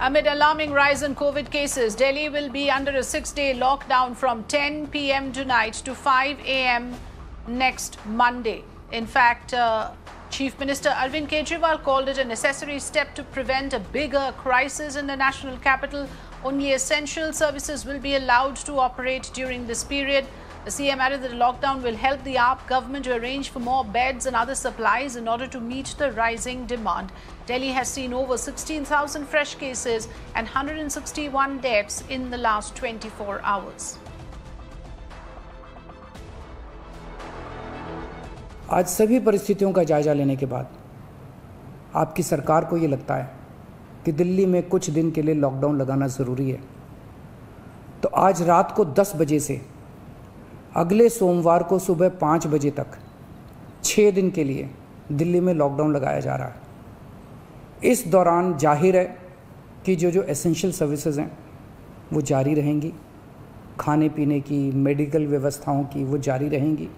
Amid alarming rise in COVID cases, Delhi will be under a 6-day lockdown from 10 p.m. tonight to 5 a.m. next Monday. In fact, Chief Minister Arvind Kejriwal called it a necessary step to prevent a bigger crisis in the national capital. Only essential services will be allowed to operate during this period. The CM added that the lockdown will help the AAP government to arrange for more beds and other supplies in order to meet the rising demand. Delhi has seen over 16,000 fresh cases and 161 deaths in the last 24 hours. आज सभी परिस्थितियों का जायजा लेने के बाद आपकी सरकार को ये लगता है कि दिल्ली में कुछ दिन के लिए लॉकडाउन लगाना ज़रूरी है, तो आज रात को 10 बजे से अगले सोमवार को सुबह 5 बजे तक 6 दिन के लिए दिल्ली में लॉकडाउन लगाया जा रहा है। इस दौरान जाहिर है कि जो एसेंशियल सर्विसेज हैं वो जारी रहेंगी, खाने पीने की, मेडिकल व्यवस्थाओं की वो जारी रहेंगी।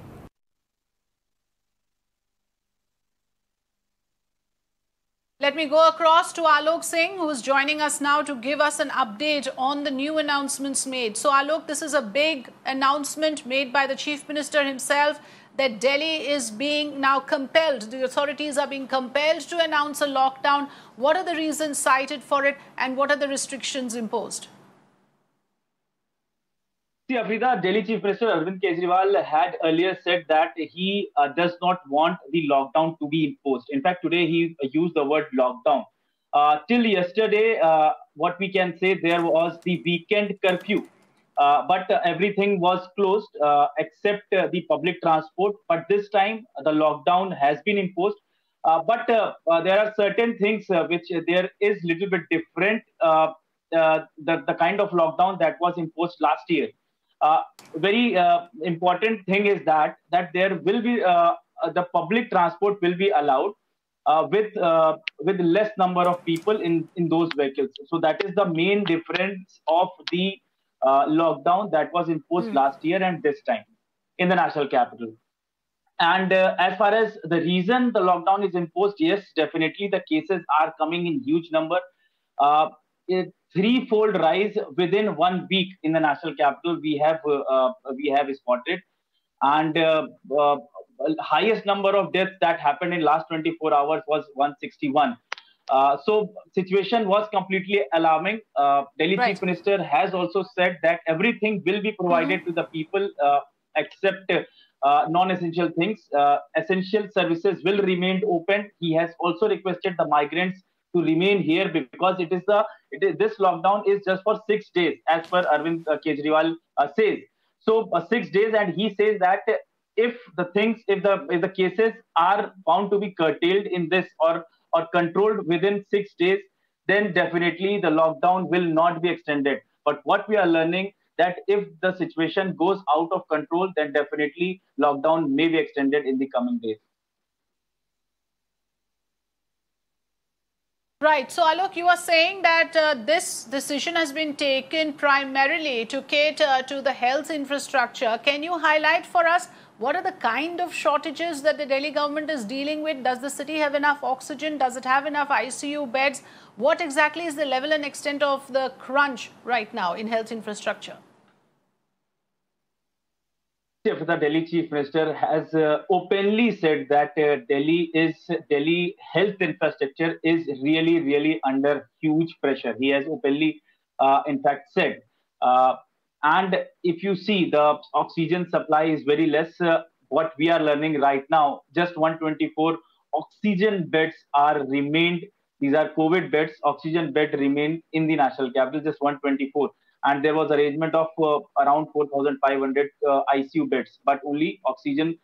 Let me go across to Alok Singh, who is joining us now to give us an update on the new announcements made. So, Alok, this is a big announcement made by the Chief Minister himself that Delhi is being now compelled, the authorities are being compelled to announce a lockdown. What are the reasons cited for it and what are the restrictions imposed? See, Afrida, Delhi Chief Minister Arvind Kejriwal had earlier said that he does not want the lockdown to be imposed. In fact, today he used the word lockdown. Till yesterday, what we can say, there was the weekend curfew, but everything was closed except the public transport. But this time, the lockdown has been imposed. But there are certain things which there is little bit different. The kind of lockdown that was imposed last year. Very important thing is that there will be the public transport will be allowed with less number of people in those vehicles. So that is the main difference of the lockdown that was imposed last year and this time in the national capital. And as far as the reason the lockdown is imposed, yes, definitely the cases are coming in huge number. Threefold rise within 1 week in the national capital we have spotted, and highest number of deaths that happened in last 24 hours was 161. So situation was completely alarming. Delhi Chief Minister has also said that everything will be provided to the people except non-essential things. Essential services will remain open. He has also requested the migrants to remain here because this lockdown is just for 6 days, as per Arvind Kejriwal says. So 6 days, and he says that if the cases are found to be curtailed in this or controlled within 6 days, then definitely the lockdown will not be extended. But what we are learning that if the situation goes out of control, then definitely lockdown may be extended in the coming days. Right. So, Alok, you are saying that this decision has been taken primarily to cater to the health infrastructure. Can you highlight for us what are the kind of shortages that the Delhi government is dealing with? Does the city have enough oxygen? Does it have enough ICU beds? What exactly is the level and extent of the crunch right now in health infrastructure? The Delhi Chief Minister has openly said that Delhi health infrastructure is really under huge pressure. He has openly, in fact, said. And if you see, the oxygen supply is very less. What we are learning right now, just 124 oxygen beds are remained. These are COVID beds. Oxygen bed remain in the national capital, just 124. And there was arrangement of around 4,500 ICU beds, but only oxygenated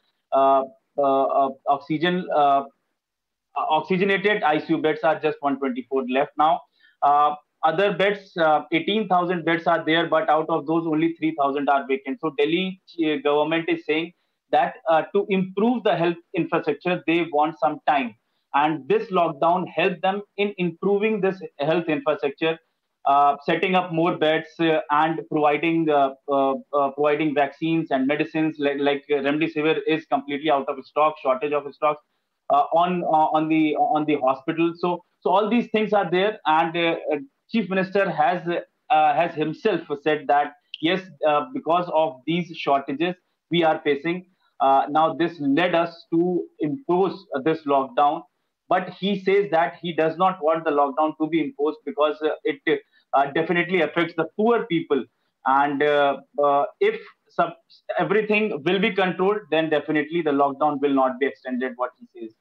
ICU beds are just 124 left now. Other beds, 18,000 beds are there, but out of those, only 3,000 are vacant. So Delhi government is saying that to improve the health infrastructure, they want some time. And this lockdown helped them in improving this health infrastructure, setting up more beds and providing vaccines and medicines like remdesivir is completely out of stock, shortage of stocks on the hospital. So all these things are there, and Chief Minister has himself said that yes, because of these shortages we are facing, now this led us to impose this lockdown. But he says that he does not want the lockdown to be imposed because it definitely affects the poor people. And if everything will be controlled, then definitely the lockdown will not be extended, what he says.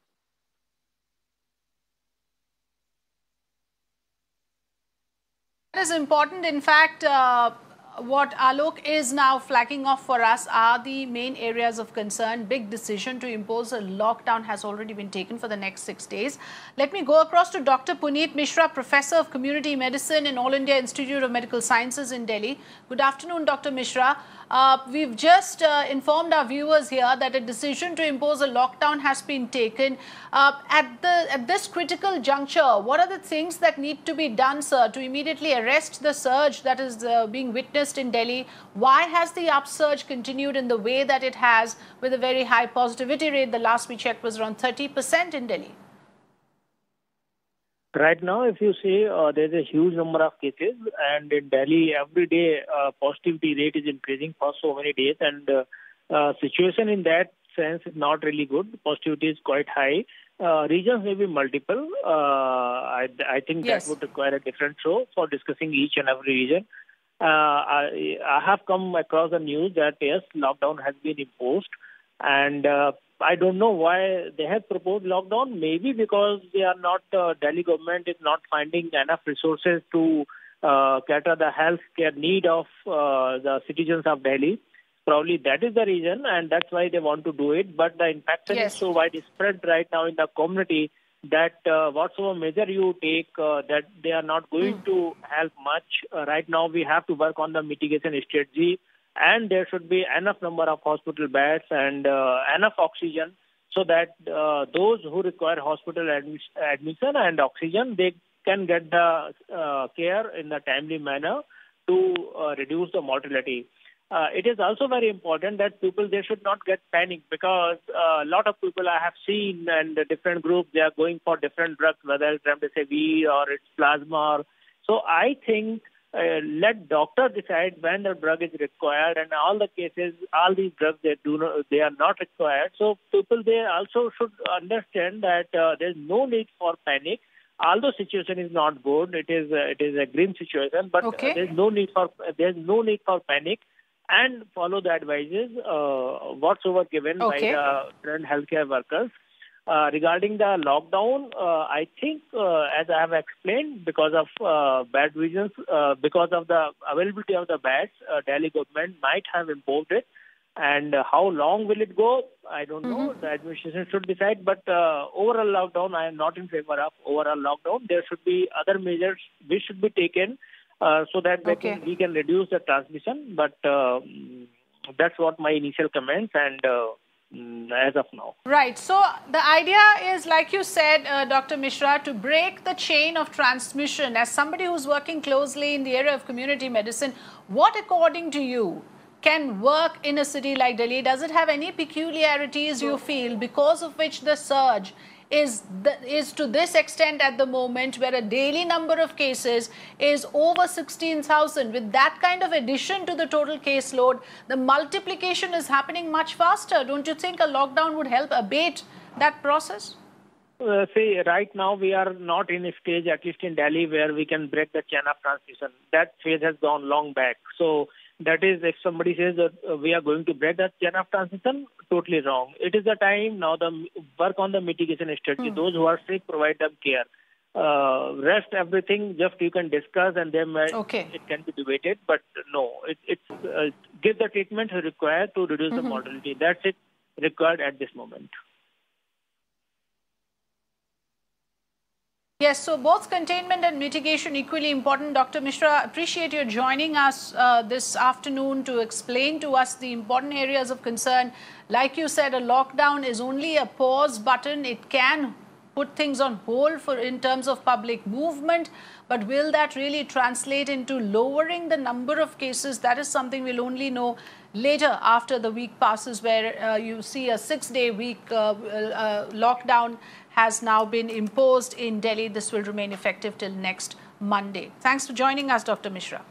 That is important. In fact, what Alok is now flagging off for us are the main areas of concern. Big decision to impose a lockdown has already been taken for the next 6 days. Let me go across to Dr. Puneet Mishra, Professor of Community Medicine in All India Institute of Medical Sciences in Delhi. Good afternoon, Dr. Mishra. We've just informed our viewers here that a decision to impose a lockdown has been taken. At this critical juncture, what are the things that need to be done, sir, to immediately arrest the surge that is being witnessed in Delhi? Why has the upsurge continued in the way that it has, with a very high positivity rate? The last we checked was around 30% in Delhi. Right now, if you see, there's a huge number of cases, and in Delhi, every day positivity rate is increasing for so many days, and situation in that sense is not really good. Positivity is quite high. Regions may be multiple. I think yes, that would require a different show for discussing each and every region. I have come across the news that yes, lockdown has been imposed, and I don't know why they have proposed lockdown. Maybe because they are not, Delhi government is not finding enough resources to cater the health care need of the citizens of Delhi. Probably that is the reason, and that's why they want to do it. But the infection yes, is so widespread right now in the community that whatsoever measure you take, that they are not going to help much. Right now, we have to work on the mitigation strategy, and there should be enough number of hospital beds and enough oxygen so that those who require hospital admission and oxygen, they can get the care in a timely manner to reduce the mortality. It is also very important that people, they should not get panic, because a lot of people I have seen and the different groups, they are going for different drugs, whether it's remdesivir or it's plasma. So I think let doctor decide when the drug is required, and all the cases, all these drugs, they are not required. So people, they also should understand that there's no need for panic. Although situation is not good, it is a grim situation, but okay, there's no need for panic, and follow the advices whatsoever given by the current healthcare workers. Regarding the lockdown, I think, as I have explained, because of bad reasons, because of the availability of the beds, Delhi government might have imposed it. And how long will it go? I don't know. The administration should decide. But overall lockdown, I am not in favor of overall lockdown. There should be other measures which should be taken so that we can reduce the transmission. But that's what my initial comments and as of now. Right. So the idea is, like you said, Dr. Mishra, to break the chain of transmission. As somebody who's working closely in the area of community medicine, what, according to you, can work in a city like Delhi? Does it have any peculiarities you feel because of which the surge is to this extent at the moment, where a daily number of cases is over 16,000? With that kind of addition to the total caseload, the multiplication is happening much faster. Don't you think a lockdown would help abate that process? See, right now we are not in a stage, at least in Delhi, where we can break the chain of transmission. That phase has gone long back. So that is, if somebody says that we are going to break that chain of transmission, totally wrong. It is the time now to work on the mitigation strategy. Those who are sick, provide them care. Rest everything, just you can discuss, and then it can be debated. But no, it's give the treatment required to reduce the mortality. That's it required at this moment. Yes, so both containment and mitigation equally important. Dr. Mishra, appreciate your joining us this afternoon to explain to us the important areas of concern. Like you said, a lockdown is only a pause button. It can put things on hold in terms of public movement, but will that really translate into lowering the number of cases? That is something we'll only know later, after the week passes, where you see a 6-day week lockdown has now been imposed in Delhi. This will remain effective till next Monday. Thanks for joining us, Dr. Mishra.